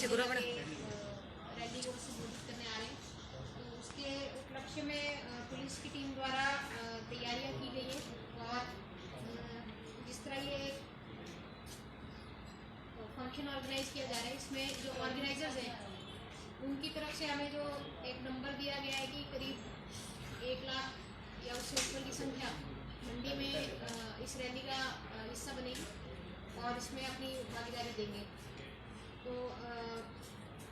पीछे गुरु बना रैली को संबोधित करने आ रहे हैं। तो उसके उपलक्ष्य में पुलिस की टीम द्वारा तैयारियां की गई है और जिस तरह ये फंक्शन ऑर्गेनाइज किया जा रहा है, इसमें जो ऑर्गेनाइजर्स हैं उनकी तरफ से हमें जो एक नंबर दिया गया है कि करीब 1 लाख या उससे ऊपर की संख्या मंडी में इस रैली का हिस्सा बनेगी और इसमें अपनी भागीदारी देंगे। तो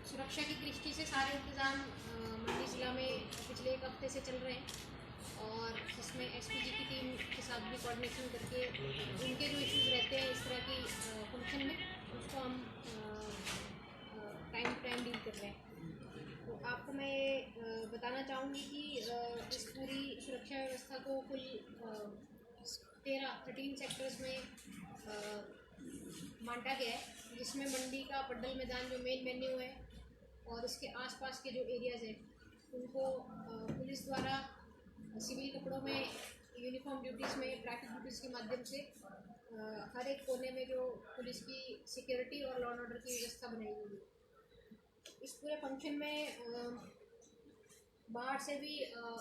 सुरक्षा की दृष्टि से सारे इंतज़ाम मंडी ज़िला में पिछले 1 हफ्ते से चल रहे हैं और इसमें एसपीजी की टीम के साथ भी कोऑर्डिनेशन करके उनके जो इश्यूज़ रहते हैं इस तरह की फंक्शन में उसको हम टाइम टू टाइम डील कर रहे हैं। तो आपको मैं ये बताना चाहूँगी कि इस पूरी सुरक्षा व्यवस्था को कुल 13 सेक्टर्स में बांटा गया है, जिसमें मंडी का पड्डल मैदान जो मेन वेन्यू है और इसके आसपास के जो एरियाज़ हैं उनको पुलिस द्वारा सिविल कपड़ों में यूनिफॉर्म ड्यूटीज़ में ट्रैफिक ड्यूटीज़ के माध्यम से हर एक कोने में जो पुलिस की सिक्योरिटी और लॉ एंड ऑर्डर की व्यवस्था बनाई गई है। इस पूरे फंक्शन में बाहर से भी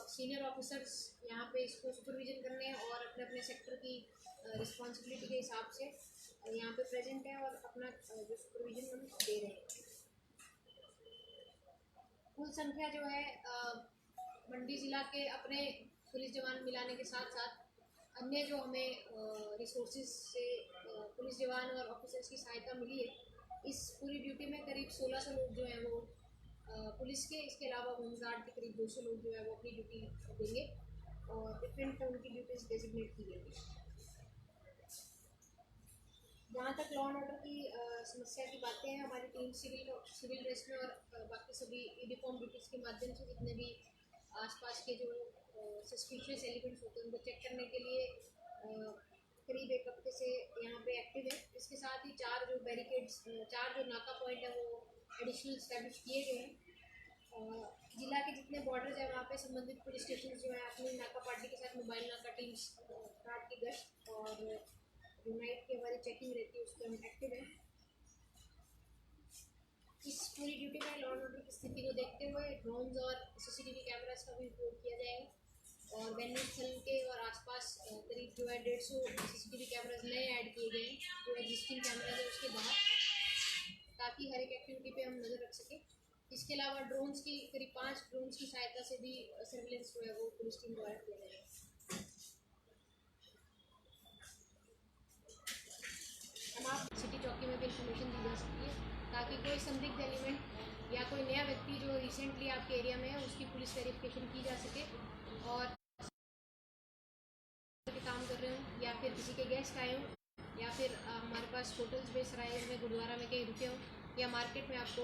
सीनियर ऑफिसर्स यहाँ पे इसको सुपरविजन करने और अपने अपने सेक्टर की रिस्पॉन्सिबिलिटी के हिसाब से यहाँ पे प्रेजेंट है और अपना जो सुपरविजन हम दे रहे हैं। कुल संख्या जो है मंडी ज़िला के अपने पुलिस जवान मिलाने के साथ साथ अन्य जो हमें रिसोर्सेज से पुलिस जवान और ऑफिसर्स की सहायता मिली है, इस पूरी ड्यूटी में करीब 1600 लोग जो हैं वो पुलिस के, इसके अलावा होमगार्ड के करीब 200 लोग जो है वो अपनी ड्यूटी देंगे और डिफरेंट उनकी ड्यूटीज़ डेजिग्नेट की गई। जहाँ तक लॉ एंड ऑर्डर की समस्या की बातें हैं, हमारी टीम सिविल ड्रेस में और बाकी सभी यूनिफॉर्म ड्यूटीज़ के माध्यम से जितने भी आसपास के जो सस्पिशियस एलिमेंट्स होते हैं उनको चेक करने के लिए करीब 1 हफ्ते से यहाँ पे एक्टिव है। इसके साथ ही 4 जो बैरिकेड्स, 4 जो नाका पॉइंट है वो एडिशनल इस्टेब्लिश किए गए हैं। जिला के जितने बॉर्डर्स हैं वहाँ पे संबंधित पुलिस स्टेशन जो है अपनी नाका पार्टी के साथ मोबाइल नाका टीम्स रात की गश्त और जो नाइट की हमारी चेकिंग रहती है उस पर हम एक्टिव हैं। इस पूरी ड्यूटी में लॉ एंड ऑर्डर की स्थिति को देखते हुए ड्रोन्स और सीसीटीवी कैमरास का भी उपयोग किया जाएगा और वेन्यू स्थल के और आसपास करीब जो है 150 सीसीटीवी कैमरास नए ऐड किए गए हैं जो एग्जिस्टिंग कैमराज है उसके बाहर, ताकि हर एक एक्टिविटी पे हम नज़र रख सकें। इसके अलावा ड्रोन्स की करीब 5 ड्रोन्स की सहायता से भी सर्विलेंस जो है वो पुलिस टीम द्वारा किया जाएगा। तमाम सिटी चौकी में भी इंफॉर्मेशन दी जा सकती है ताकि कोई संदिग्ध एलिमेंट या कोई नया व्यक्ति जो रिसेंटली आपके एरिया में है उसकी पुलिस वेरिफिकेशन की जा सके और काम कर रहे हो या फिर किसी के गेस्ट आए हो या फिर हमारे पास होटल्स में, सराय में, गुरुद्वारा में कहीं रुके हो या मार्केट में आपको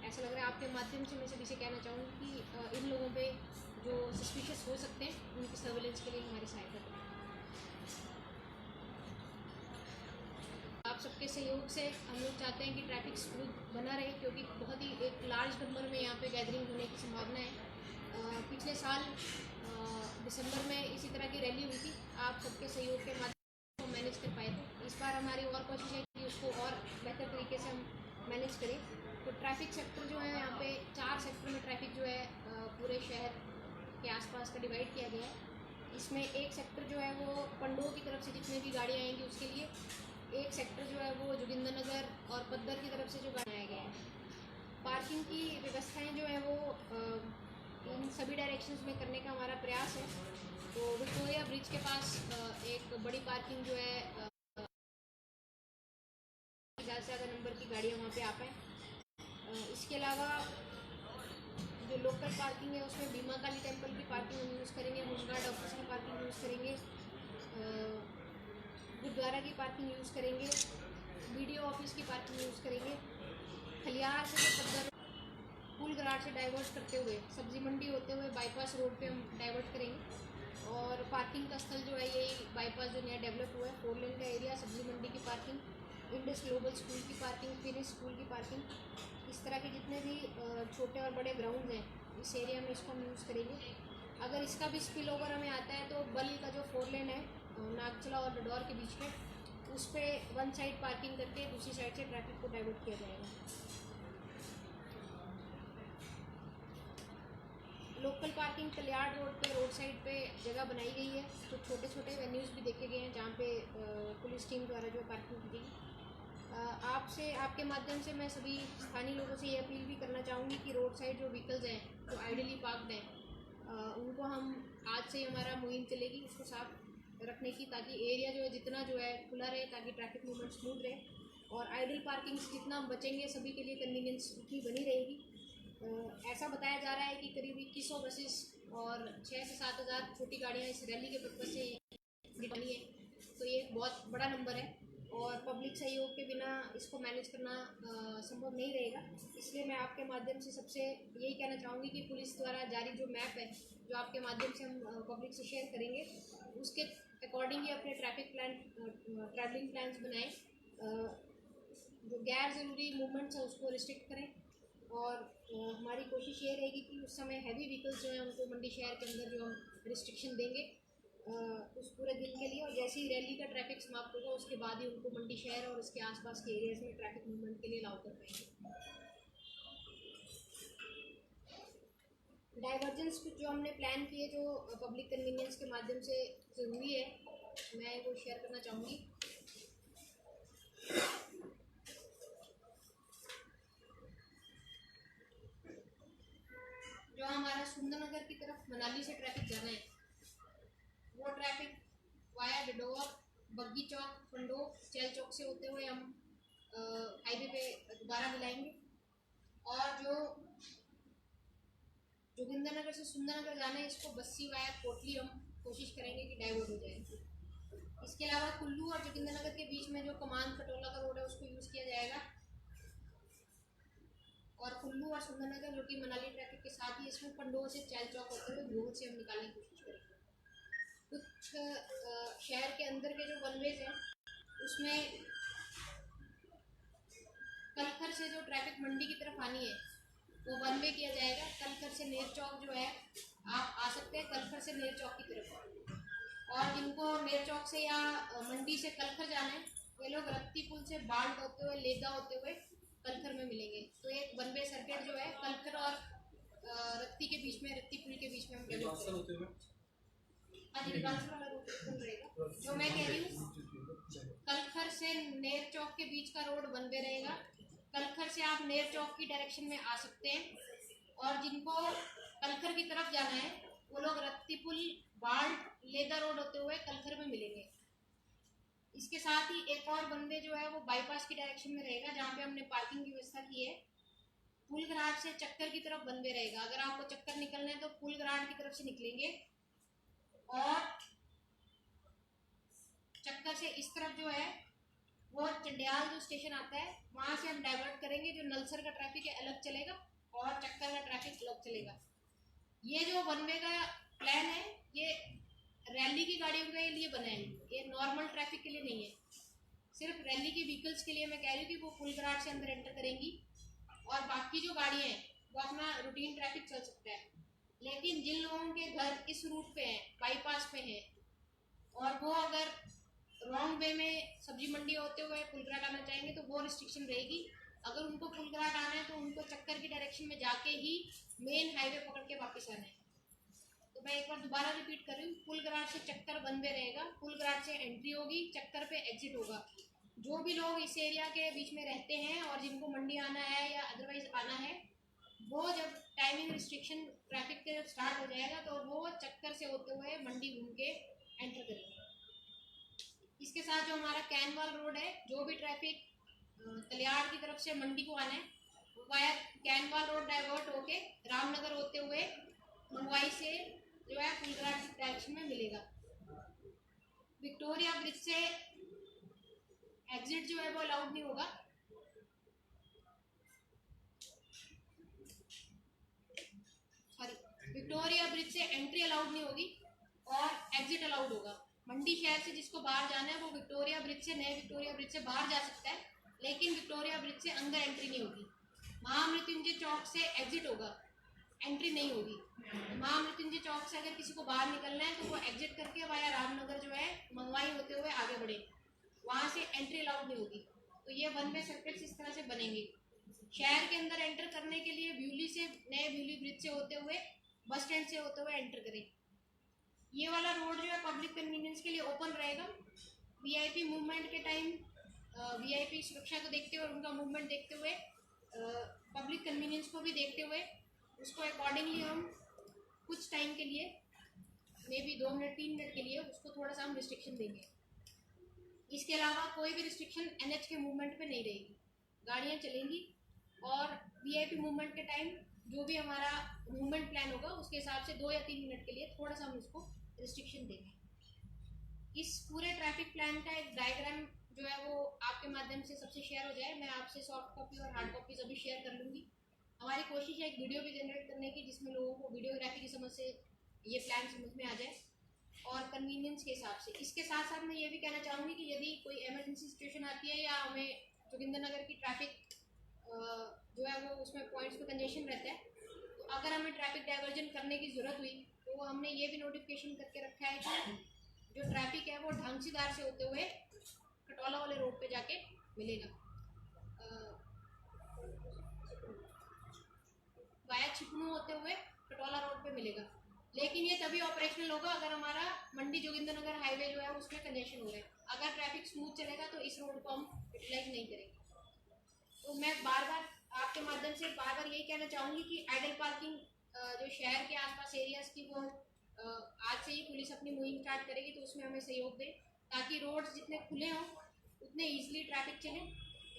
ऐसा लग रहा है, आपके माध्यम से मैं सभी से कहना चाहूँगी कि इन लोगों पे जो सस्पिशियस हो सकते हैं उनकी सर्विलेंस के लिए हमारी सहायता करें। आप सबके सहयोग से हम लोग चाहते हैं कि ट्रैफिक स्मूथ बना रहे क्योंकि बहुत ही एक लार्ज नंबर में यहाँ पे गैदरिंग होने की संभावना है। पिछले साल दिसंबर में इसी तरह की रैली हुई थी, आप सबके सहयोग के माध्यम से मैनेज कर पाए थे। इस बार हमारी और कोशिश है कि उसको और बेहतर तरीके से हम मैनेज करें। तो ट्रैफिक सेक्टर जो है यहाँ पे 4 सेक्टर में ट्रैफिक जो है पूरे शहर के आसपास का डिवाइड किया गया है। इसमें एक सेक्टर जो है वो पंडोह की तरफ से जितनी भी गाड़ियाँ आएंगी उसके लिए, एक सेक्टर जो है वो जोगिंदरनगर और पद्दर की तरफ से जो बनाया गया है। पार्किंग की व्यवस्थाएं जो है वो इन सभी डायरेक्शंस में करने का हमारा प्रयास है। तो विक्टोरिया ब्रिज के पास एक बड़ी पार्किंग जो है ज़्यादा से ज़्यादा नंबर की गाड़ियाँ वहाँ पे आ पाएँ। इसके अलावा जो लोकल पार्किंग है उसमें भीमा काली टेम्पल की पार्किंग हम यूज़ करेंगे, होमगार्ड ऑफिस की पार्किंग यूज़ करेंगे, गुरुद्वारा की पार्किंग यूज़ करेंगे, BDO ऑफिस की पार्किंग यूज़ करेंगे। खलियार से जो पद्दर पुल घराट से डाइवर्ट करते हुए सब्जी मंडी होते हुए बाईपास रोड पे हम डाइवर्ट करेंगे और पार्किंग का स्थल जो है यही बाईपास जो नया डेवलप हुआ है, 4 लेन का एरिया, सब्जी मंडी की पार्किंग, इंडस ग्लोबल स्कूल की पार्किंग, फिनिश स्कूल की पार्किंग, इस तरह के जितने भी छोटे और बड़े ग्राउंड हैं इस एरिया में इसको हम यूज़ करेंगे। अगर इसका भी स्पिल ओवर हमें आता है तो बल का जो 4 लेन है नागचला और डडौर के बीच में, उस पर 1 साइड पार्किंग करके दूसरी साइड से ट्रैफिक को डाइवर्ट किया जाएगा। लोकल पार्किंग कल्याण रोड पे, रोड साइड पे जगह बनाई गई है। तो छोटे छोटे वेन्यूज़ भी देखे गए हैं जहाँ पे पुलिस टीम द्वारा जो पार्किंग की गई। आपसे, आपके माध्यम से मैं सभी स्थानीय लोगों से ये अपील भी करना चाहूँगी कि रोड साइड जो व्हीकल्स हैं जो आइडली पार्कड हैं उनको हम आज से हमारा मुहिम चलेगी उसको साफ रखने की, ताकि एरिया जो है जितना जो है खुला रहे, ताकि ट्रैफिक मूवमेंट स्मूथ रहे। और आइडल पार्किंग से जितना हम बचेंगे सभी के लिए कन्वीनियंस उतनी बनी रहेगी। ऐसा बताया जा रहा है कि करीब 2100 बसेस और 6 से 7 हज़ार छोटी गाड़ियाँ इस रैली के पर्पज़ से निकली है। तो ये एक बहुत बड़ा नंबर है और पब्लिक सहयोग के बिना इसको मैनेज करना संभव नहीं रहेगा। इसलिए मैं आपके माध्यम से सबसे यही कहना चाहूँगी कि पुलिस द्वारा जारी जो मैप है, जो आपके माध्यम से हम पब्लिक से शेयर करेंगे, उसके अकॉर्डिंग ही अपने ट्रैफिक प्लान, ट्रैवलिंग प्लान्स बनाएं। जो गैर ज़रूरी मूवमेंट्स है उसको रिस्ट्रिक्ट करें। और हमारी कोशिश ये रहेगी कि उस समय हैवी व्हीकल्स जो हैं उनको मंडी शहर के अंदर जो हम रिस्ट्रिक्शन देंगे उस पूरे दिन के लिए, और जैसे ही रैली का ट्रैफिक समाप्त होगा उसके बाद ही उनको मंडी शहर और उसके आसपास के एरियाज में ट्रैफिक मूवमेंट के लिए अलाउ कर पाएंगे। डाइवर्जेंस जो हमने प्लान किए जो पब्लिक कन्वीनियंस के माध्यम से ज़रूरी है, मैं वो शेयर करना चाहूँगी। जो हमारा सुंदरनगर की तरफ मनाली से ट्रैफिक जाना है, वो ट्रैफिक वाया डडोर, बग्गी चौक, फंडो, चैल चौक से होते हुए हम हाईवे पे दोबारा मिलाएंगे। और जो जोगिंदरनगर से सुंदरनगर जाना है, इसको बस्सी वाया कोटली हम कोशिश करेंगे कि डाइवर्ट हो जाए। इसके अलावा कुल्लू और जोगिंदरनगर के बीच में जो कमान कटोला का रोड है उसको यूज़ किया जाएगा। और कुल्लू और सुंदरनगर जो कि मनाली ट्रैफिक के साथ ही इसमें पंडोह से चैल चौक होते हुए भूत से हम निकालने की कोशिश करेंगे। कुछ शहर के अंदर के जो वनवेज हैं उसमें कलखर से जो ट्रैफिक मंडी की तरफ आनी है वो वन वे किया जाएगा। कलखर से नेर चौक जो है आप आ सकते हैं कलखर से नेर चौक की तरफ। और जिनको नेर चौक से या मंडी से कलखर जाना है वे लोग रत्ती पुल से बाल्ट होते हुए, लेदा होते हुए कलखर में मिलेंगे। तो एक वन वे सर्किट जो है कलखर और रत्ती के बीच में, रत्ती पुल के बीच में हम डेवलप करेंगे। हाँ जी, वाला रोड रहेगा। जो मैं कह रही हूँ, कलखर से नेर चौक के बीच का रोड वन वे रहेगा। कलखर से आप नेर चौक की डायरेक्शन में आ सकते हैं। और जिनको कलखर की तरफ जाना है वो लोग रत्ती पुल, बाल्ट, लेदा रोड होते हुए कलखर में मिलेंगे। इसके साथ ही एक और बंदे जो है वो बाईपास की डायरेक्शन में रहेगा जहाँ पे हमने पार्किंग की व्यवस्था की है। पुल घराट से चक्कर की तरफ बंदे रहेगा। अगर आपको चक्कर निकलना है तो पुल घराट की तरफ से निकलेंगे और चक्कर से इस तरफ जो है वो चंडियाल जो स्टेशन आता है वहाँ से हम डाइवर्ट करेंगे। जो नलसर का ट्रैफिक है अलग चलेगा और चक्कर का ट्रैफिक अलग चलेगा। ये जो वन वे का प्लान है ये रैली की गाड़ियों के लिए बना है, ये नॉर्मल ट्रैफिक के लिए नहीं है। सिर्फ रैली की व्हीकल्स के लिए मैं कह रही हूँ कि वो पुल घराट से अंदर एंटर करेंगी और बाकी जो गाड़ियाँ हैं वो अपना रूटीन ट्रैफिक चल सकता है। लेकिन जिन लोगों के घर इस रूट पे हैं, बाईपास पे हैं, और वो अगर रॉन्ग वे में सब्जी मंडी होते हुए पुलघराट आना चाहेंगे तो वो रिस्ट्रिक्शन रहेगी। अगर उनको पुलघराट आना है तो उनको चक्कर की डायरेक्शन में जाके ही मेन हाईवे पकड़ के वापस आना है। तो मैं एक बार दोबारा रिपीट कर रही हूँ, पुलघराट से चक्कर वन वे रहेगा, पुलघराट से एंट्री होगी, चक्कर पे एग्जिट होगा। जो भी लोग इस एरिया के बीच में रहते हैं और जिनको मंडी आना है या अदरवाइज आना है, वो जब टाइमिंग रिस्ट्रिक्शन ट्रैफिक के स्टार्ट हो जाएगा तो वो चक्कर से होते हुए मंडी घूम के एंटर करेंगे। इसके साथ जो हमारा कैनवाल रोड है, जो भी ट्रैफिक कल्याण की तरफ से मंडी को आना है वो वाया कैनवाल रोड डाइवर्ट होके रामनगर होते हुए मंगवाई से जो है पुलघराट की डायरेक्शन में मिलेगा। विक्टोरिया ब्रिज से एग्जिट जो है वो अलाउड नहीं होगा। विक्टोरिया ब्रिज से एंट्री अलाउड नहीं होगी और एग्जिट अलाउड होगा। मंडी शहर से जिसको बाहर जाना है वो विक्टोरिया ब्रिज से, नए विक्टोरिया ब्रिज से बाहर जा सकता है, लेकिन विक्टोरिया ब्रिज से अंदर एंट्री नहीं होगी। महामृत्युंजय चौक से एग्जिट होगा, एंट्री नहीं होगी। महामृत्युंजय चौक से अगर किसी को बाहर निकलना है तो वो एग्जिट करके वाया रामनगर जो है मंगवाई होते हुए आगे बढ़े, वहाँ से एंट्री अलाउड नहीं होगी। तो ये वन वे सर्किट्स इस तरह से बनेंगे। शहर के अंदर एंटर करने के लिए ब्यूली से, नए ब्यूली ब्रिज से होते हुए बस स्टैंड से होते हुए एंटर करें। ये वाला रोड जो है पब्लिक कन्वीनियंस के लिए ओपन रहेगा। वीआईपी मूवमेंट के टाइम वीआईपी सुरक्षा को देखते हुए और उनका मूवमेंट देखते हुए पब्लिक कन्वीनियंस को भी देखते हुए उसको अकॉर्डिंगली हम कुछ टाइम के लिए मे बी 2 मिनट 3 मिनट के लिए उसको थोड़ा सा हम रिस्ट्रिक्शन देंगे। इसके अलावा कोई भी रिस्ट्रिक्शन एनएच के मूवमेंट पे नहीं रहेगी, गाड़ियाँ चलेंगी और वीआईपी मूवमेंट के टाइम जो भी हमारा मूवमेंट प्लान होगा उसके हिसाब से 2 या 3 मिनट के लिए थोड़ा सा हम उसको रिस्ट्रिक्शन देंगे। इस पूरे ट्रैफिक प्लान का एक डायग्राम जो है वो आपके माध्यम से सबसे शेयर हो जाए। मैं आपसे सॉफ्ट कॉपी और हार्ड कॉपीज अभी शेयर कर लूँगी। हमारी कोशिश है एक वीडियो भी जनरेट करने की जिसमें लोगों को वीडियोग्राफी की समझ से ये प्लान समझ में आ जाए और कन्वीनियंस के हिसाब से। इसके साथ साथ मैं ये भी कहना चाहूँगी कि यदि कोई इमरजेंसी सिचुएशन आती है या हमें जोगिंदरनगर की ट्रैफिक जो है वो उसमें पॉइंट्स पे कंजेशन रहता है, तो अगर हमें ट्रैफिक डाइवर्जन करने की ज़रूरत हुई तो हमने ये भी नोटिफिकेशन करके रखा है कि जो ट्रैफिक है वो ढांसीदार से होते हुए कटौला वाले रोड पे जाके मिलेगा, वाया छिपनू होते हुए कटौला रोड पे मिलेगा। लेकिन ये तभी ऑपरेशनल होगा अगर हमारा मंडी जोगिंदरनगर हाईवे जो है उसमें कंजेशन हो रहा है। अगर ट्रैफिक स्मूथ चलेगा तो इस रोड को हम यूटिलाइज नहीं करेंगे। तो मैं बार बार आपके माध्यम से बार बार यही कहना चाहूँगी कि आइडल पार्किंग जो शहर के आसपास एरियाज की वो आज से ही पुलिस अपनी मुहिम स्टार्ट करेगी तो उसमें हमें सहयोग दें ताकि रोड्स जितने खुले हों उतने ईजिली ट्रैफिक चले।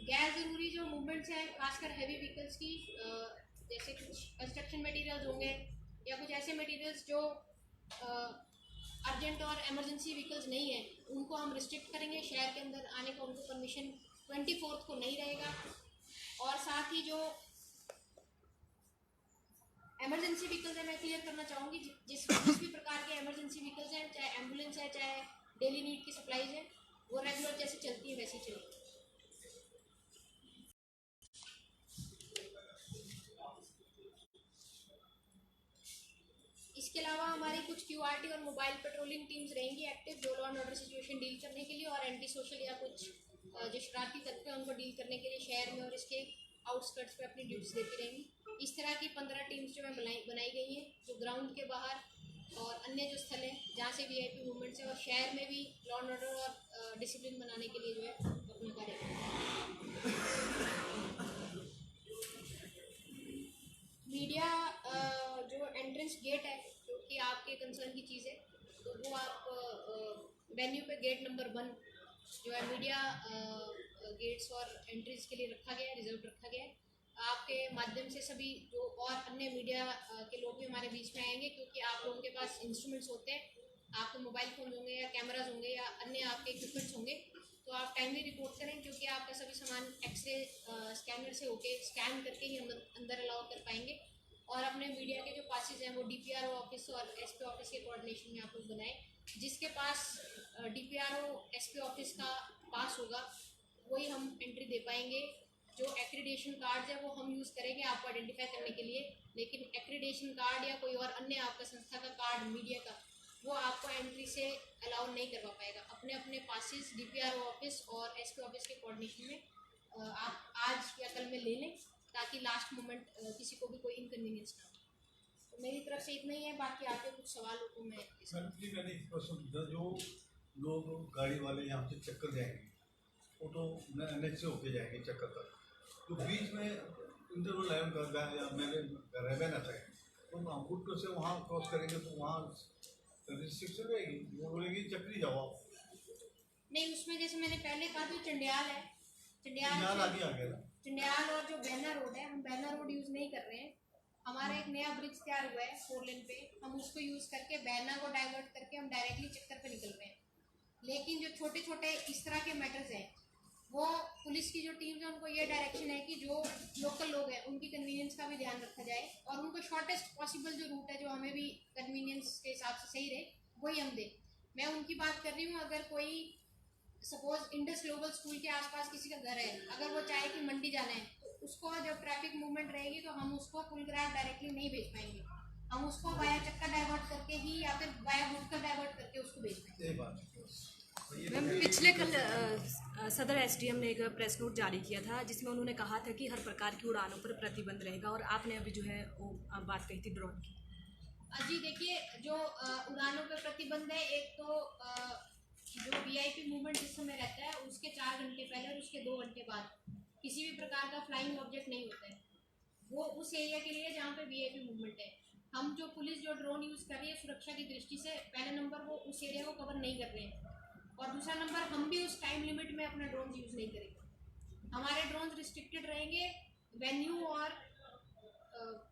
गैर ज़रूरी जो मूवमेंट्स हैं खासकर हैवी व्हीकल्स की जैसे कुछ कंस्ट्रक्शन मटेरियल्स होंगे या कुछ ऐसे मटेरियल्स जो अर्जेंट और इमरजेंसी व्हीकल्स नहीं है उनको हम रिस्ट्रिक्ट करेंगे। शहर के अंदर आने का उनको परमिशन 24 को नहीं रहेगा। और साथ ही जो इमरजेंसी व्हीकल्स है मैं क्लियर करना चाहूँगी जिस भी प्रकार के इमरजेंसी व्हीकल्स हैं, चाहे एम्बुलेंस है चाहे डेली नीड की सप्लाईज है, वो रेगुलर जैसे चलती है वैसे चलेगी। इसके अलावा हमारी कुछ क्यूआरटी और मोबाइल पेट्रोलिंग टीम्स रहेंगी एक्टिव जो law and order situation deal करने के लिए और एंटी सोशल या कुछ जो शरारती तत्व है उनको डील करने के लिए शहर में और इसके आउटस्कर्ट्स पे अपनी ड्यूटीज देती रहेंगी। इस तरह की 15 टीम्स जो है बनाई गई हैं जो ग्राउंड के बाहर और अन्य जो स्थल हैं जहाँ से वीआईपी मूवमेंट्स है और शहर में भी लॉ एंड ऑर्डर और डिसिप्लिन बनाने के लिए जो है अपना कार्य करें। मीडिया जो एंट्रेंस गेट है जो कि आपके कंसर्न की चीज़ है तो वो आप वेन्यू पे गेट नंबर 1 जो है मीडिया गेट्स और एंट्रीज के लिए रखा गया है, रिजर्व रखा गया है। आपके माध्यम से सभी जो और अन्य मीडिया के लोग भी हमारे बीच में आएंगे क्योंकि आप लोगों के पास इंस्ट्रूमेंट्स होते हैं, आपके मोबाइल फ़ोन होंगे या कैमराज होंगे या अन्य आपके इक्विपमेंट्स होंगे तो आप टाइमली रिपोर्ट करें क्योंकि आपका सभी सामान एक्सरे स्कैनर से होके स्कैन करके ही अंदर अलाउ कर पाएंगे। और अपने मीडिया के जो पासेज हैं वो डीपीआरओ ऑफिस और एसपी ऑफिस के कोऑर्डिनेशन में आप लोग बनाएं। जिसके पास डीपीआरओ एसपी ऑफिस का पास होगा वही हम एंट्री दे पाएंगे। जो एक्रीडेशन कार्ड है वो हम यूज़ करेंगे आपको आइडेंटिफाई करने के लिए, लेकिन एक्रीडेशन कार्ड या कोई और अन्य आपका संस्था का कार्ड मीडिया का वो आपको एंट्री से अलाउ नहीं करवा पाएगा। अपने अपने पासेस डीपीआरओ ऑफिस और एसपी ऑफिस के कोऑर्डिनेशन में आप आज या कल में ले लें ताकि लास्ट मोमेंट किसी को भी कोई इनकन्वीनियंस ना हो। तो मेरी तरफ से इतना ही है, बाकी आपके कुछ सवाल हो तो मैं मैंने एक प्रश्न पूछा। जो लोग गाड़ी वाले यहाँ से चक्कर जाएंगे वो तो एनएच से होके जाएंगे चक्कर तक, तो बीच में इंटरवल लाइन कर या मेरे रहबे ना सके तो अंकुट से वहाँ क्रॉस करेंगे तो वहाँ रिस्ट्रिक्शन रहेगी, वो बोलेगी चक्री जाओ आप। नहीं, उसमें जैसे मैंने पहले कहा जो चंडियाल है, चंडियाल आगे आ गया ना, चंडियाल और जो बैना रोड है हम बैना रोड यूज़ नहीं कर रहे हैं। हमारा एक नया ब्रिज तैयार हुआ है 4 लेन पे, हम उसको यूज़ करके बैना को डाइवर्ट करके हम डायरेक्टली चक्कर पे निकल रहे हैं। लेकिन जो छोटे छोटे इस तरह के मैटर्स हैं वो पुलिस की जो टीम है उनको ये डायरेक्शन है कि जो लोकल लोग हैं उनकी कन्वीनियंस का भी ध्यान रखा जाए और उनको शॉर्टेस्ट पॉसिबल जो रूट है जो हमें भी कन्वीनियंस के हिसाब से सही रहे वही हम दें। मैं उनकी बात कर रही हूँ, अगर कोई सपोज इंडस ग्लोबल स्कूल के आसपास किसी का घर है, अगर वो चाहे कि मंडी जाना है तो उसको जब ट्रैफिक मूवमेंट रहेगी तो हम उसको कुलग्राम डायरेक्टली नहीं भेज पाएंगे, हम उसको वाया चक्कर डाइवर्ट करके ही या फिर वाया गुटकर डाइवर्ट करके उसको भेज पाएंगे। मैम, पिछले कल सदर एसडीएम ने एक प्रेस नोट जारी किया था जिसमें उन्होंने कहा था कि हर प्रकार की उड़ानों पर प्रतिबंध रहेगा और आपने अभी जो है वो बात कही थी ड्रोन की। जी देखिए, जो उड़ानों पे प्रतिबंध है, एक तो जो वीआईपी मूवमेंट जिस समय रहता है उसके 4 घंटे पहले और उसके 2 घंटे बाद किसी भी प्रकार का फ्लाइंग ऑब्जेक्ट नहीं होता है। वो उस एरिया के लिए जहाँ पे वीआईपी मूवमेंट है। हम जो पुलिस जो ड्रोन यूज़ कर रही है सुरक्षा की दृष्टि से, पहले नंबर वो उस एरिया को कवर नहीं कर रहे हैं, और दूसरा नंबर हम भी उस टाइम लिमिट में अपना ड्रोन यूज़ नहीं करेंगे। हमारे ड्रोन रिस्ट्रिक्टेड रहेंगे वेन्यू और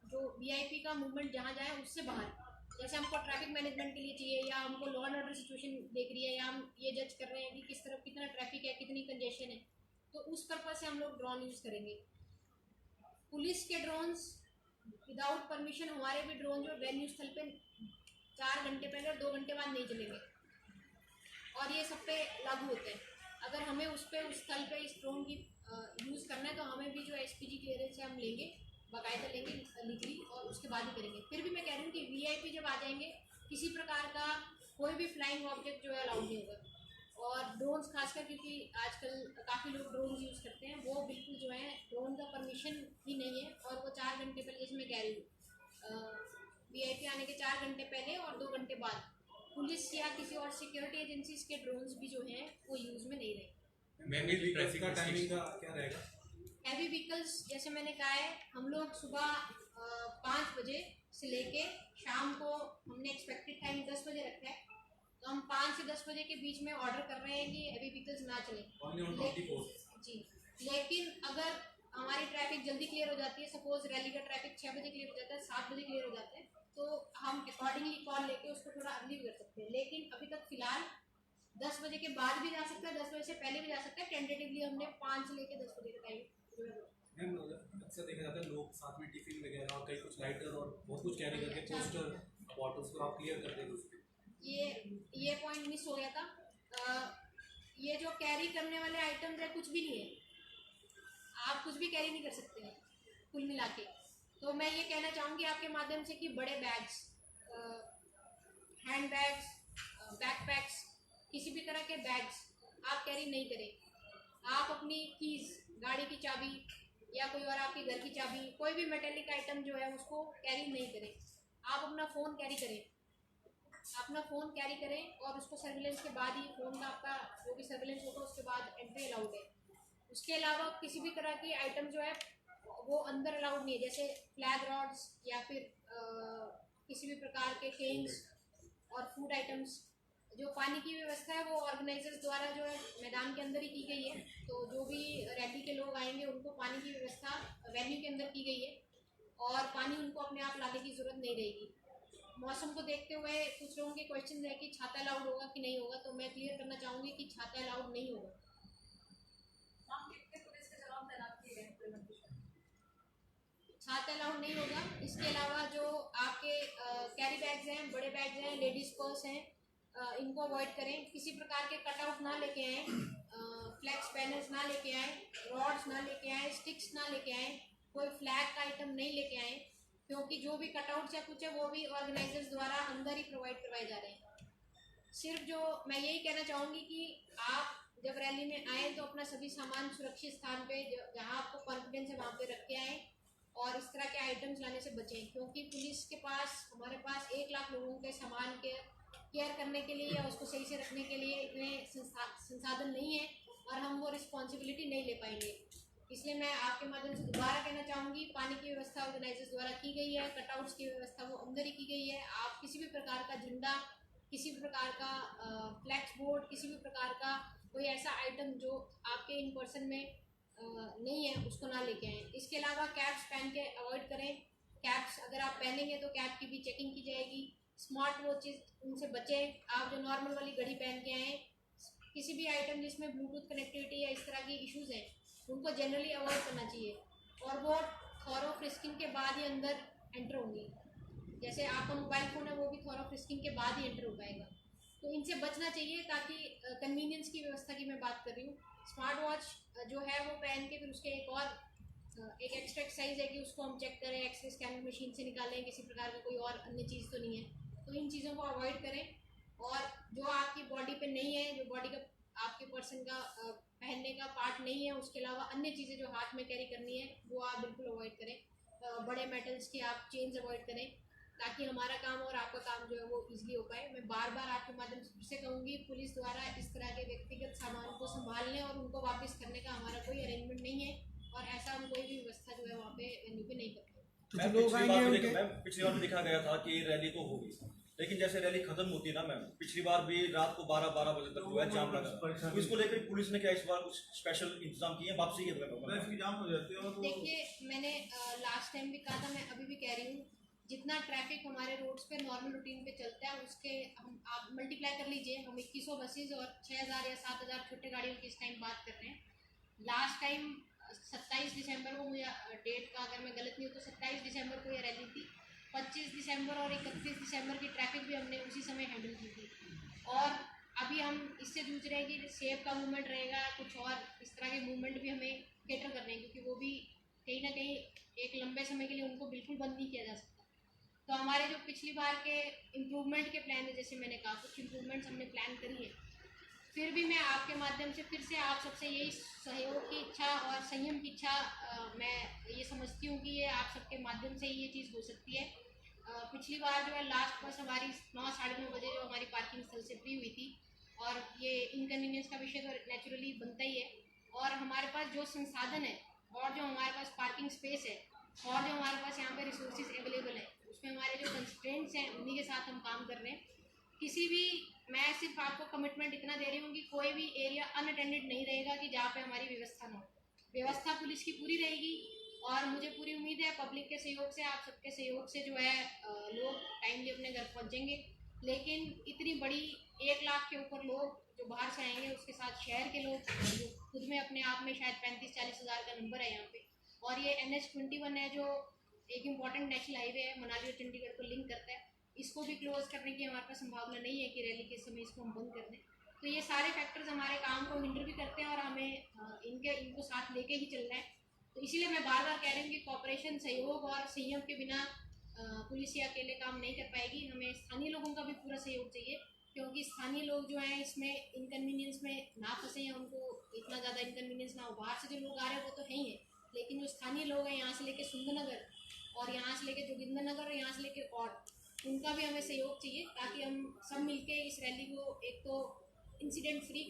जो वीआईपी का मूवमेंट जहाँ जाए उससे बाहर। जैसे हमको ट्रैफिक मैनेजमेंट के लिए चाहिए, या हमको लॉ एंड ऑर्डर सिचुएशन देख रही है, या हम ये जज कर रहे हैं कि किस तरफ कितना ट्रैफिक है, कितनी कंजेशन है, तो उस पर्पज से हम लोग ड्रोन यूज़ करेंगे। पुलिस के ड्रोन्स विदाउट परमिशन, हमारे भी ड्रोन जो वेन्यू स्थल पे 4 घंटे पहले और 2 घंटे बाद नहीं चलेंगे, और ये सब पे लागू होते हैं। अगर हमें उस स्थल पे इस ड्रोन की यूज़ करना है तो हमें भी जो एसपीजी क्लियरेंस है हम लेंगे, बाकायदा लेंगे लीगली, और उसके बाद ही करेंगे। फिर भी मैं कह रही हूँ कि वीआईपी जब आ जाएंगे किसी प्रकार का कोई भी फ्लाइंग ऑब्जेक्ट जो है अलाउड नहीं होगा। और ड्रोन्स खासकर, क्योंकि आजकल काफ़ी लोग ड्रोन यूज़ करते हैं, वो बिल्कुल जो है ड्रोन का परमिशन ही नहीं है। और वो 4 घंटे पहले, जैसे मैं कह रही हूँ, वीआईपी आने के 4 घंटे पहले और 2 घंटे बाद पुलिस या किसी और सिक्योरिटी एजेंसीज के ड्रोन्स भी जो हैं वो यूज़ में नहीं रहे। मैमी व्हीकल्स का टाइमिंग का क्या रहेगा? हैवी व्हीकल्स जैसे मैंने कहा है, हम लोग सुबह 5 बजे से लेके शाम को, हमने एक्सपेक्टेड टाइम 10 बजे रखा है, तो हम 5 से 10 बजे के बीच में ऑर्डर कर रहे हैं कि हैवी व्हीकल्स ना चलें। जी, लेकिन अगर हमारी ट्रैफिक जल्दी क्लियर हो जाती है, सपोज रैली का ट्रैफिक 6 बजे क्लियर हो जाता है, 7 बजे क्लियर हो जाता है, तो हम अकॉर्डिंगली कॉल लेके उसको थोड़ा अर्ली भी कर सकते हैं। लेकिन अभी तक फिलहाल 10 बजे के बाद भी जा सकता है, 10 बजे से पहले भी जा सकता है। टेंटेटिवली हमने 5 से लेके 10 बजे का टाइम जो है। मैम, अक्सर देखा जाता है लोग साथ में टिफिन वगैरह और कई कुछ लाइटर और बहुत कुछ कैरी करके पोस्टर बॉटल्स को आप क्लियर कर देंगे उसके। ये पॉइंट मिस हो गया था। ये जो कैरी करने वाले आइटम्स है कुछ भी नहीं है, आप कुछ भी कैरी नहीं कर सकते हैं कुल मिला के। तो मैं ये कहना चाहूँगी आपके माध्यम से कि बड़े बैग्स, हैंड बैग्स, बैकपैक्स, किसी भी तरह के बैग्स आप कैरी नहीं करें। आप अपनी कीज़, गाड़ी की चाबी या कोई और आपके घर की चाबी, कोई भी मेटेलिक आइटम जो है उसको कैरी नहीं करें। आप अपना फ़ोन कैरी करें, अपना फ़ोन कैरी करें, और उसको सर्विलेंस के बाद ही, फ़ोन का आपका जो भी सर्विलेंस होगा उसके बाद एंट्री अलाउड है। उसके अलावा किसी भी तरह की आइटम जो है वो अंदर अलाउड नहीं है, जैसे फ्लैग रॉड्स या फिर किसी भी प्रकार के केन्स और फूड आइटम्स। जो पानी की व्यवस्था है वो ऑर्गेनाइजर्स द्वारा जो है मैदान के अंदर ही की गई है, तो जो भी रैली के लोग आएंगे उनको पानी की व्यवस्था वेन्यू के अंदर की गई है, और पानी उनको अपने आप लाने की ज़रूरत नहीं रहेगी। मौसम को देखते हुए कुछ लोगों के क्वेश्चन है कि छाता अलाउड होगा कि नहीं होगा, तो मैं क्लियर करना चाहूँगी कि छाता अलाउड नहीं होगा। छाता अलाउड नहीं होगा। इसके अलावा जो आपके कैरी बैग्स हैं, बड़े बैग्स हैं, लेडीज़ पर्स हैं, इनको अवॉइड करें। किसी प्रकार के कटआउट ना लेके आएँ, फ्लैक्स बैनर्स ना लेके आएँ, रॉड्स ना लेके आएँ, स्टिक्स ना लेके आएँ, कोई फ्लैग का आइटम नहीं लेके आएँ, क्योंकि जो भी कटआउट्स या कुछ है वो भी ऑर्गेनाइजर्स द्वारा अंदर ही प्रोवाइड करवाए जा रहे हैं। सिर्फ जो मैं यही कहना चाहूँगी कि आप जब रैली में आए तो अपना सभी सामान सुरक्षित स्थान पे, जहाँ आपको कॉन्फिडेंस है वहाँ पे रख के आएँ, और इस तरह के आइटम्स लाने से बचें, क्योंकि पुलिस के पास, हमारे पास 1 लाख लोगों के सामान के केयर करने के लिए या उसको सही से रखने के लिए इतने संसाधन नहीं है, और हम वो रिस्पॉन्सिबिलिटी नहीं ले पाएंगे। इसलिए मैं आपके माध्यम से दोबारा कहना चाहूँगी, पानी की व्यवस्था ऑर्गेनाइजर्स द्वारा की गई है, कटआउट्स की व्यवस्था वो अंदर ही की गई है। आप किसी भी प्रकार का झंडा, किसी भी प्रकार का फ्लैक्स बोर्ड, किसी भी प्रकार का कोई ऐसा आइटम जो आपके इन पर्सन में नहीं है उसको ना लेके आएँ। इसके अलावा कैप्स पहन के अवॉइड करें। कैप्स अगर आप पहनेंगे तो कैप की भी चेकिंग की जाएगी। स्मार्ट वॉचेस उनसे बचें। आप जो नॉर्मल वाली घड़ी पहन के आएँ। किसी भी आइटम जिसमें ब्लूटूथ कनेक्टिविटी या इस तरह की इश्यूज़ हैं उनको जनरली अवॉइड करना चाहिए, और वो थॉरो फ्रिस्किंग के बाद ही अंदर एंटर होंगी। जैसे आपका मोबाइल फ़ोन है वो भी थॉरो फ्रिस्किंग के बाद ही एंटर हो पाएगा, तो इनसे बचना चाहिए, ताकि कन्वीनियंस की व्यवस्था की मैं बात कर रही हूँ। स्मार्ट वॉच जो है वो पहन के फिर उसके एक एक्स्ट्रा एक्सरसाइज है कि उसको हम चेक करें, एक्सरे स्कैनर मशीन से निकालें, किसी प्रकार की कोई और अन्य चीज़ तो नहीं है। तो इन चीज़ों को अवॉइड करें, और जो आपकी बॉडी पे नहीं है, जो बॉडी का आपके पर्सन का पहनने का पार्ट नहीं है, उसके अलावा अन्य चीज़ें जो हाथ में कैरी करनी है वो आप बिल्कुल अवॉइड करें। बड़े मेटल्स की आप चेन्स अवॉइड करें, ताकि हमारा काम और आपका काम जो है वो इजीली हो पाए। मैं बार बार आपके माध्यम से फिर से कहूँगी, पुलिस द्वारा इस तरह के व्यक्तिगत सामान को संभालने और उनको वापस करने का हमारा कोई अरेंजमेंट नहीं है, और ऐसा हम कोई भी व्यवस्था जो है वहाँ पे वेन्यू पे नहीं करते। मैम पिछली बार भी देखा गया था कि रैली तो होगी, लेकिन जैसे रैली खत्म होती है ना मैम, पिछली बार भी रात को 12 बजे तक जो है जाम लगा, तो इसको लेकर पुलिस ने क्या इस बार कुछ स्पेशल इंतजाम किए हैं? वापसी ट्रैफिक जाम हो जाती है। और देखिए, मैंने लास्ट टाइम भी कहा था, मैं अभी भी कह रही हूँ, जितना ट्रैफिक हमारे रोड्स पे नॉर्मल रूटीन पे चलता है उसके हम आप मल्टीप्लाई कर लीजिए। हम 2100 बसेज और 6000 या 7000 छोटे गाड़ियों की इस टाइम बात कर रहे हैं। लास्ट टाइम 27 दिसंबर को, मुझे डेट का अगर मैं गलत नहीं हूँ तो 27 दिसंबर को ये रैली थी। 25 दिसंबर और 31 दिसंबर की ट्रैफिक भी हमने उसी समय हैंडल की थी। और अभी हम इससे जूझ रहे हैं कि सेब का मूवमेंट रहेगा, कुछ और इस तरह के मूवमेंट भी हमें कैटर करने हैं, क्योंकि वो भी कहीं ना कहीं एक लंबे समय के लिए उनको बिल्कुल बंद नहीं किया जा सकता। तो हमारे जो पिछली बार के इम्प्रूवमेंट के प्लान है, जैसे मैंने कहा कुछ इम्प्रूवमेंट्स हमने प्लान करी है, फिर भी मैं आपके माध्यम से फिर से आप सबसे यही सहयोग की इच्छा और संयम की इच्छा मैं ये समझती हूँ कि ये आप सबके माध्यम से ही ये चीज़ हो सकती है। पिछली बार जो है लास्ट बस हमारी 9 साढ़े 9 बजे जो हमारी पार्किंग स्थल से फ्री हुई थी, और ये इनकन्वीनियंस का विषय तो नेचुरली बनता ही है। और हमारे पास जो संसाधन है और जो हमारे पास पार्किंग स्पेस है और जो हमारे पास यहाँ पे रिसोर्सेज अवेलेबल है, उसमें हमारे जो कंस्ट्रेंट्स हैं उन्हीं के साथ हम काम कर रहे हैं। किसी भी, मैं सिर्फ आपको कमिटमेंट इतना दे रही हूँ कि कोई भी एरिया अनअटेंडेड नहीं रहेगा कि जहाँ पे हमारी व्यवस्था ना हो। व्यवस्था पुलिस की पूरी रहेगी, और मुझे पूरी उम्मीद है पब्लिक के सहयोग से, आप सबके सहयोग से जो है लोग टाइमली अपने घर पहुँचेंगे। लेकिन इतनी बड़ी 1 लाख के ऊपर लोग जो बाहर से आएंगे, उसके साथ शहर के लोग जो खुद में अपने आप में शायद 35-40 हज़ार का नंबर है यहाँ पे, और ये NH-21 है जो एक इम्पॉर्टेंट नेशनल हाईवे है, मनाली और चंडीगढ़ को लिंक करता है, इसको भी क्लोज करने की हमारे पास संभावना नहीं है कि रैली के समय इसको हम बंद कर दें। तो ये सारे फैक्टर्स हमारे काम को हिंडर भी करते हैं, और हमें इनको साथ लेके ही चलना है। तो इसीलिए मैं बार बार कह रही हूँ कि कॉपरेशन, सहयोग और संयम के बिना पुलिस ये अकेले काम नहीं कर पाएगी। हमें स्थानीय लोगों का भी पूरा सहयोग चाहिए, क्योंकि स्थानीय लोग जो हैं इसमें इनकन्वीनियंस में ना फंसे हैं, उनको इतना ज़्यादा इनकन्वीनियंस ना हो। बाहर से जो लोग आ रहे हैं वो तो है ही है, लेकिन जो स्थानीय लोग हैं यहाँ से लेके सुंदरनगर और यहाँ से लेके जोगिंदरनगर और यहाँ से लेके और, उनका भी हमें सहयोग चाहिए, ताकि हम सब मिलके इस रैली को एक तो इंसिडेंट फ्री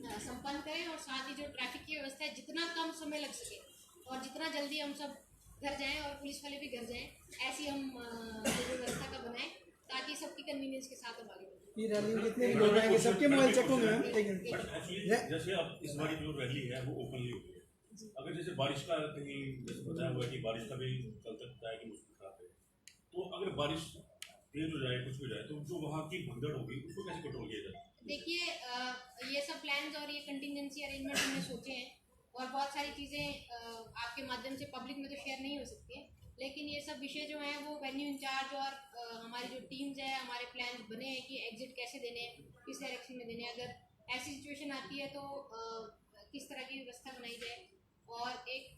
संपन्न करें, और साथ ही जो ट्रैफिक की व्यवस्था है जितना कम समय लग सके और जितना जल्दी हम सब घर जाएं और पुलिस वाले भी घर जाएं, ऐसी हम व्यवस्था का बनाएं, ताकि सबकी कन्वीनियंस के साथ हम आगे बढ़ें। ये रैली में जितने भी लोग आएंगे सबके मोबाइल चेक होंगे मैम? जैसे अब इस बारी जो रैली है वो ओपनली हो गई है, अगर जैसे बारिश का कहीं जैसे बताया हुआ है कि बारिश का भी चल सकता है कि मुश्किल खराब है, तो अगर बारिश तेज हो जाए, कुछ हो जाए, तो जो वहाँ की भगदड़ होगी उसको कैसे कंट्रोल किया जाए? देखिए, ये सब प्लान्स और ये कंटिजेंसी अरेंजमेंट हमने सोचे हैं, और बहुत सारी चीज़ें आपके माध्यम से पब्लिक में तो शेयर नहीं हो सकती है, लेकिन ये सब विषय जो हैं वो वेन्यू इंचार्ज और हमारी जो टीम्स है, हमारे प्लान्स बने हैं कि एग्जिट कैसे देने हैं, किस डायरेक्शन में देने हैं, अगर ऐसी सिचुएशन आती है तो किस तरह की व्यवस्था बनाई जाए। और एक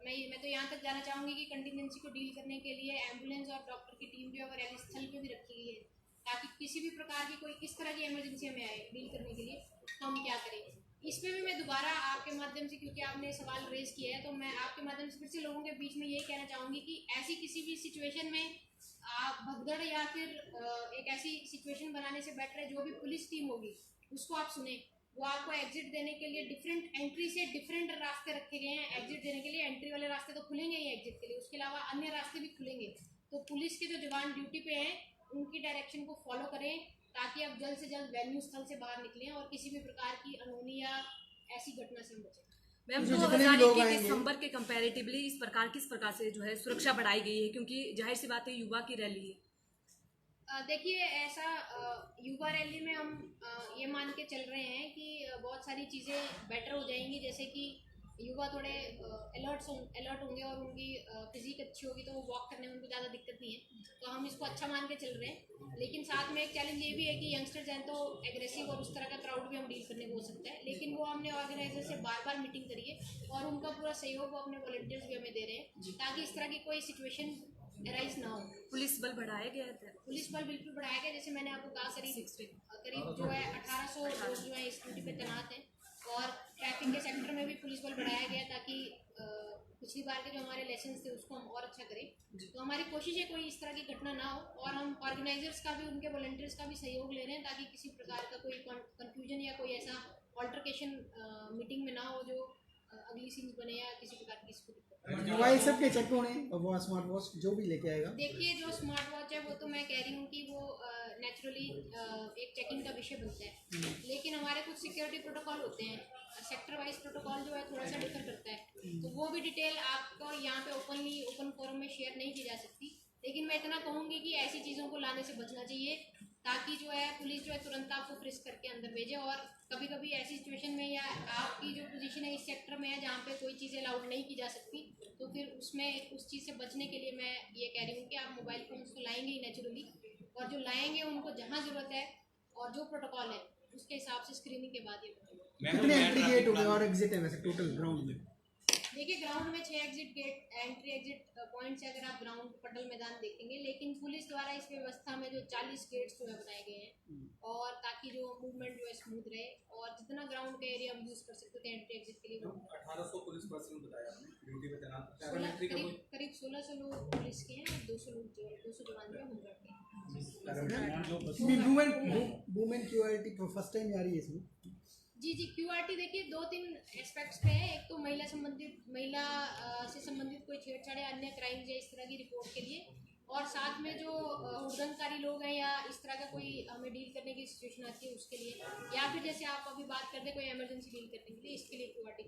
मैं तो यहाँ तक जाना चाहूँगी कि कंटिजेंसी को डील करने के लिए एम्बुलेंस और डॉक्टर की टीम जो है वो रैली स्थल पर भी रखी गई है, ताकि किसी भी प्रकार की कोई इस तरह की इमरजेंसी हमें आए डील करने के लिए तो हम क्या करें। इसमें भी मैं दोबारा आपके माध्यम से, क्योंकि आपने सवाल रेज किया है, तो मैं आपके माध्यम से फिर से लोगों के बीच में यही कहना चाहूँगी कि ऐसी किसी भी सिचुएशन में आप भगदड़ या फिर एक ऐसी सिचुएशन बनाने से बेटर है जो भी पुलिस टीम होगी उसको आप सुने, वो आपको एग्जिट देने के लिए डिफरेंट एंट्री से डिफरेंट रास्ते रखे गए हैं। एग्जिट देने के लिए एंट्री वाले रास्ते तो खुलेंगे ही एग्जिट के लिए, उसके अलावा अन्य रास्ते भी खुलेंगे। तो पुलिस के जो जवान ड्यूटी पे हैं उनकी डायरेक्शन को फॉलो करें, ताकि आप जल्द से जल्द वेन्यू स्थल से बाहर निकलें और किसी भी प्रकार की अनहोनी या ऐसी घटना से हम बचें। मैम, जो 2021 दिसंबर के कंपैरेटिवली इस प्रकार से जो है सुरक्षा बढ़ाई गई है, क्योंकि जाहिर सी बात है युवा की रैली है। देखिए, ऐसा युवा रैली में हम ये मान के चल रहे हैं कि बहुत सारी चीज़ें बेटर हो जाएंगी, जैसे कि युवा थोड़े अलर्ट होंगे और उनकी फिजिक अच्छी होगी तो वो वॉक करने में उनको ज़्यादा दिक्कत नहीं है, तो हम इसको अच्छा मान के चल रहे हैं। लेकिन साथ में एक चैलेंज ये भी है कि यंगस्टर्स हैं तो एग्रेसिव और उस तरह का क्राउड भी हम डील करने को हो सकता है, लेकिन वो हमने ऑर्गेनाइजर से बार बार मीटिंग करी है और उनका पूरा सहयोग वो अपने वॉलंटियर्स भी हमें दे रहे हैं, ताकि इस तरह की कोई सिचुएशन एराइज ना हो। पुलिस बल बढ़ाया गया था? पुलिस बल बिल्कुल बढ़ाया गया, जैसे मैंने आपको कहा करीब जो है 1800 लोग जो है इस ड्यूटी पे तैनात हैं, और ट्रैफिक के सेक्टर में भी पुलिस बल बढ़ाया गया ताकि कुछ पिछली बार के जो हमारे लेसन्स थे उसको हम और अच्छा करें। तो हमारी कोशिश है कोई इस तरह की घटना ना हो, और हम ऑर्गेनाइजर्स का भी, उनके वॉलंटियर्स का भी सहयोग ले रहे हैं ताकि किसी प्रकार का कोई कंफ्यूजन या कोई ऐसा ऑल्टरकेशन मीटिंग में ना हो जो अगली सीन्स बने या किसी प्रकार की इसको दिक्कत। मोबाइल सबके चेक होने और वो स्मार्ट वॉच जो भी लेके आएगा। देखिए जो स्मार्ट वॉच है वो तो मैं कह रही हूँ कि वो नेचुरली एक चेकिंग का विषय बनता है, लेकिन हमारे कुछ सिक्योरिटी प्रोटोकॉल होते हैं, सेक्टर वाइज प्रोटोकॉल जो है थोड़ा सा डिफर करता है, तो वो भी डिटेल आपको यहाँ पे ओपन फोरम में शेयर नहीं की जा सकती। लेकिन मैं इतना कहूँगी कि ऐसी चीज़ों को लाने से बचना चाहिए ताकि जो है पुलिस जो है तुरंत आपको फ्रिस्क करके अंदर भेजे। और कभी कभी ऐसी सिचुएशन में या आपकी जो पोजीशन है इस सेक्टर में है जहाँ पे कोई चीज़ें अलाउड नहीं की जा सकती, तो फिर उसमें उस चीज़ से बचने के लिए मैं ये कह रही हूँ कि आप मोबाइल फोन्स तो लाएंगे ही नेचुरली, और जो लाएंगे उनको जहाँ ज़रूरत है और जो प्रोटोकॉल है उसके हिसाब से स्क्रीनिंग के बाद ये बताएंगे। कितने एंट्री गेट हो गए और एग्जिट है वैसे टोटल ग्राउंड में? देखिए ग्राउंड में 6 exit gate, entry exit points है अगर आप ग्राउंड पटल मैदान देखेंगे, लेकिन पुलिस द्वारा इस व्यवस्था में जो 40 गेट्स जो है बनाए गए हैं, और ताकि जो मूवमेंट जो है स्मूथ रहे, और जितना ग्राउंड का एरिया हम यूज़ कर सकते थे एंट्री एग्जिट के लिए। 1800 पुलिस पर्सन बताया आपने ड्यूटी पे तैनात, करीब 1600 लोग पुलिस के हैं, 200 जवान जो है होमगार्ड के हैं। वुमेन क्यूआरटी फर्स्ट टाइम आ रही है इसमें? जी QRT देखिए 2-3 एस्पेक्ट्स पे है। एक तो महिला से संबंधित कोई छेड़छाड़ या अन्य क्राइम्स या इस तरह की रिपोर्ट के लिए, और साथ में जो उल्लंघनकारी लोग हैं या इस तरह का कोई हमें डील करने की सिचुएशन आती है उसके लिए, या फिर जैसे आप अभी बात करते कोई इमरजेंसी डील करने के लिए, इसके लिए QRT।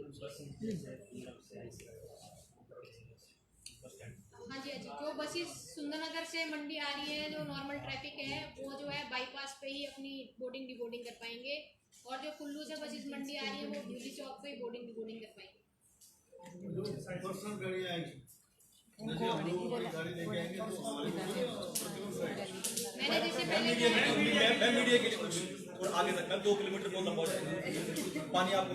हाँ जी जो बसेस सुंदरनगर से मंडी आ रही है, जो नॉर्मल ट्रैफिक है वो जो है बाईपास पे ही अपनी बोर्डिंग डिबोर्डिंग कर पाएंगे, और जो कुल्लू से बसेस मंडी आ रही है वो ढूली चौक पे ही बोर्डिंग डिबोर्डिंग कर पाएंगे। पर्सनल गाड़ी आएंगी, जैसे हम लोग कोई गाड़ी लेके आएंगे तो हमारे मैंने जैसे पहले मैं मीडिया के लिए कुछ थोड़ा आगे तक 2 किलोमीटर बहुत लंबा हो जाएगा, पानी आपको